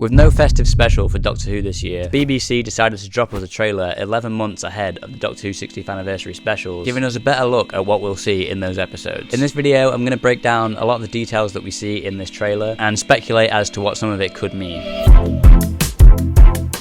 With no festive special for Doctor Who this year, BBC decided to drop us a trailer 11 months ahead of the Doctor Who 60th anniversary specials, giving us a better look at what we'll see in those episodes. In this video, I'm going to break down a lot of the details that we see in this trailer and speculate as to what some of it could mean.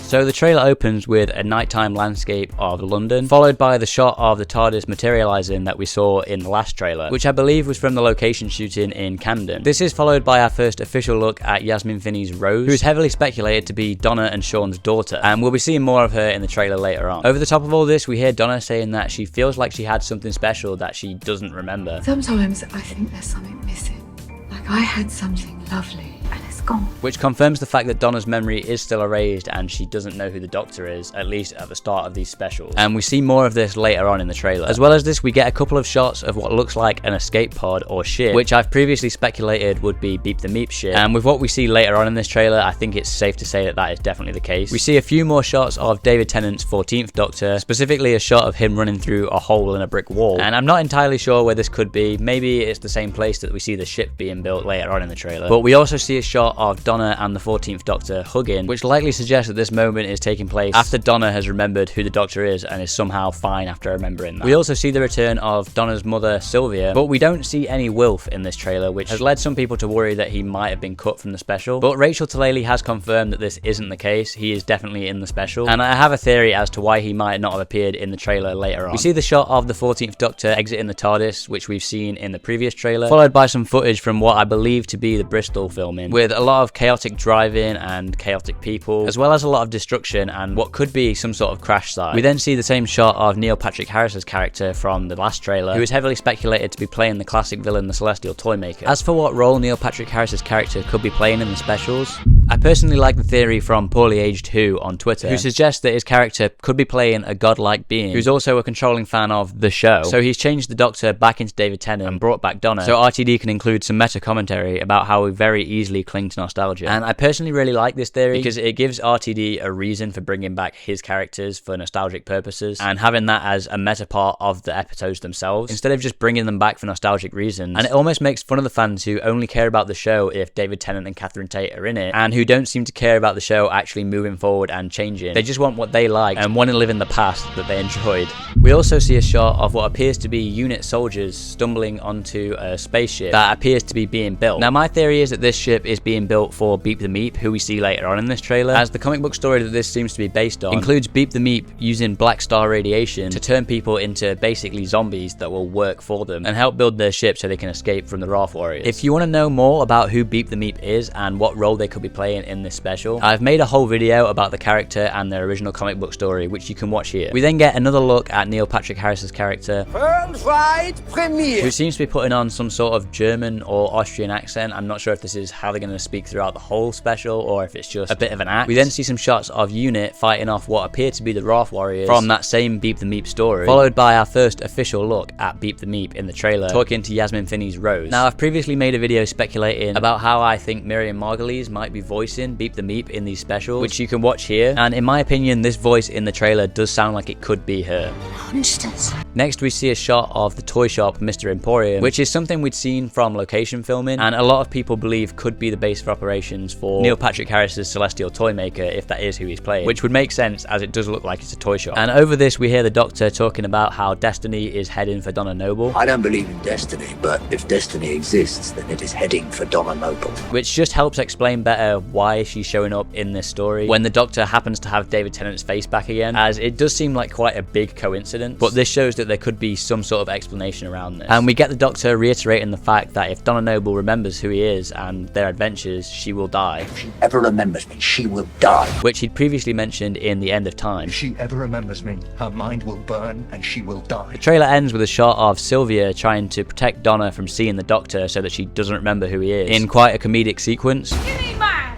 So the trailer opens with a nighttime landscape of London, followed by the shot of the TARDIS materialising that we saw in the last trailer, which I believe was from the location shooting in Camden. This is followed by our first official look at Yasmin Finney's Rose, who is heavily speculated to be Donna and Sean's daughter, and we'll be seeing more of her in the trailer later on. Over the top of all this, we hear Donna saying that she feels like she had something special that she doesn't remember. Sometimes I think there's something missing, like I had something lovely and it's gone. Which confirms the fact that Donna's memory is still erased and she doesn't know who the Doctor is, at least at the start of these specials. And we see more of this later on in the trailer. As well as this, we get a couple of shots of what looks like an escape pod or ship, which I've previously speculated would be Beep the Meep ship. And with what we see later on in this trailer, I think it's safe to say that that is definitely the case. We see a few more shots of David Tennant's 14th Doctor, specifically a shot of him running through a hole in a brick wall. And I'm not entirely sure where this could be. Maybe it's the same place that we see the ship being built later on in the trailer. But we also see a shot of Donna and the 14th Doctor hugging, which likely suggests that this moment is taking place after Donna has remembered who the Doctor is and is somehow fine after remembering that. We also see the return of Donna's mother, Sylvia, but we don't see any Wilf in this trailer, which has led some people to worry that he might have been cut from the special. But Rachel Talalay has confirmed that this isn't the case. He is definitely in the special, and I have a theory as to why he might not have appeared in the trailer later on. We see the shot of the 14th Doctor exiting the TARDIS, which we've seen in the previous trailer, followed by some footage from what I believe to be the Bristol filming, with a lot of chaotic driving and chaotic people, as well as a lot of destruction and what could be some sort of crash site. We then see the same shot of Neil Patrick Harris's character from the last trailer, who is heavily speculated to be playing the classic villain, the Celestial Toymaker. As for what role Neil Patrick Harris's character could be playing in the specials, I personally like the theory from Poorly Aged Who on Twitter, who suggests that his character could be playing a godlike being who's also a controlling fan of the show. So he's changed the Doctor back into David Tennant and brought back Donna, so RTD can include some meta commentary about how we very easily cling to nostalgia. And I personally really like this theory because it gives RTD a reason for bringing back his characters for nostalgic purposes and having that as a meta part of the episodes themselves, instead of just bringing them back for nostalgic reasons. And it almost makes fun of the fans who only care about the show if David Tennant and Catherine Tate are in it, and who don't seem to care about the show actually moving forward and changing. They just want what they like and want to live in the past that they enjoyed. We also see a shot of what appears to be unit soldiers stumbling onto a spaceship that appears to be being built. Now my theory is that this ship is being built for Beep the Meep, who we see later on in this trailer, as the comic book story that this seems to be based on includes Beep the Meep using black star radiation to turn people into basically zombies that will work for them and help build their ship so they can escape from the Wrarth warriors. If you want to know more about who Beep the Meep is and what role they could be playing in this special, I've made a whole video about the character and their original comic book story, which you can watch here. We then get another look at Neil Patrick Harris's character, who seems to be putting on some sort of German or Austrian accent. I'm not sure if this is how they're going to speak throughout the whole special or if it's just a bit of an act. We then see some shots of Unit fighting off what appear to be the Wrarth warriors from that same Beep the Meep story, followed by our first official look at Beep the Meep in the trailer, talking to Yasmin Finney's Rose. Now I've previously made a video speculating about how I think Miriam Margolyes might be voicing Beep the Meep in these specials, which you can watch here, and in my opinion this voice in the trailer does sound like it could be her. Monsters. Next we see a shot of the toy shop Mr. Emporium, which is something we'd seen from location filming and a lot of people believe could be the base for operations for Neil Patrick Harris's Celestial Toymaker, if that is who he's playing, which would make sense as it does look like it's a toy shop. And over this we hear the Doctor talking about how Destiny is heading for Donna Noble. I don't believe in destiny, but if destiny exists then it is heading for Donna Noble. Which just helps explain better why she's showing up in this story when the Doctor happens to have David Tennant's face back again, as it does seem like quite a big coincidence, but this shows that there could be some sort of explanation around this. And we get the Doctor reiterating the fact that if Donna Noble remembers who he is and their adventures, she will die. If she ever remembers me, she will die. Which he'd previously mentioned in The End of Time. If she ever remembers me, her mind will burn and she will die. The trailer ends with a shot of Sylvia trying to protect Donna from seeing the Doctor so that she doesn't remember who he is, in quite a comedic sequence.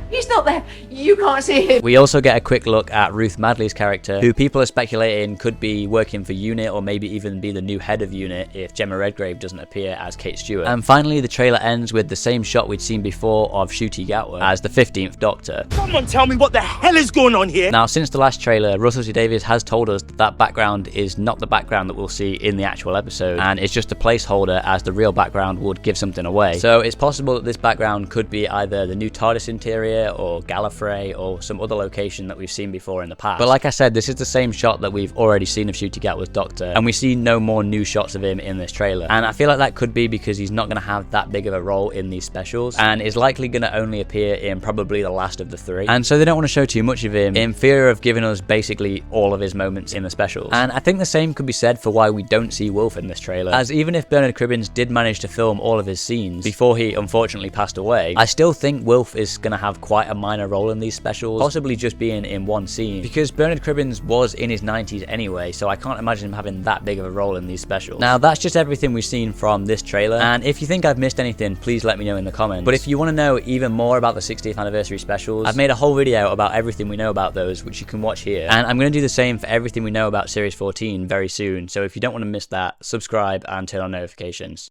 He's not there. You can't see him. We also get a quick look at Ruth Madeley's character, who people are speculating could be working for Unit or maybe even be the new head of Unit if Gemma Redgrave doesn't appear as Kate Stewart. And finally, the trailer ends with the same shot we'd seen before of Ncuti Gatwa as the 15th Doctor. Someone tell me what the hell is going on here? Now, since the last trailer, Russell T Davies has told us that that background is not the background that we'll see in the actual episode, and it's just a placeholder as the real background would give something away. So it's possible that this background could be either the new TARDIS interior or Gallifrey or some other location that we've seen before in the past. But like I said, this is the same shot that we've already seen of Ncuti Gatwa's Doctor, and we see no more new shots of him in this trailer. And I feel like that could be because he's not going to have that big of a role in these specials, and is likely going to only appear in probably the last of the 3. And so they don't want to show too much of him in fear of giving us basically all of his moments in the specials. And I think the same could be said for why we don't see Wilf in this trailer, as even if Bernard Cribbins did manage to film all of his scenes before he unfortunately passed away, I still think Wilf is going to have quite a minor role in these specials, possibly just being in one scene, because Bernard Cribbins was in his 90s anyway, so I can't imagine him having that big of a role in these specials. Now that's just everything we've seen from this trailer, and if you think I've missed anything, please let me know in the comments. But if you want to know even more about the 60th anniversary specials, I've made a whole video about everything we know about those, which you can watch here, and I'm going to do the same for everything we know about Series 14 very soon, so if you don't want to miss that, subscribe and turn on notifications.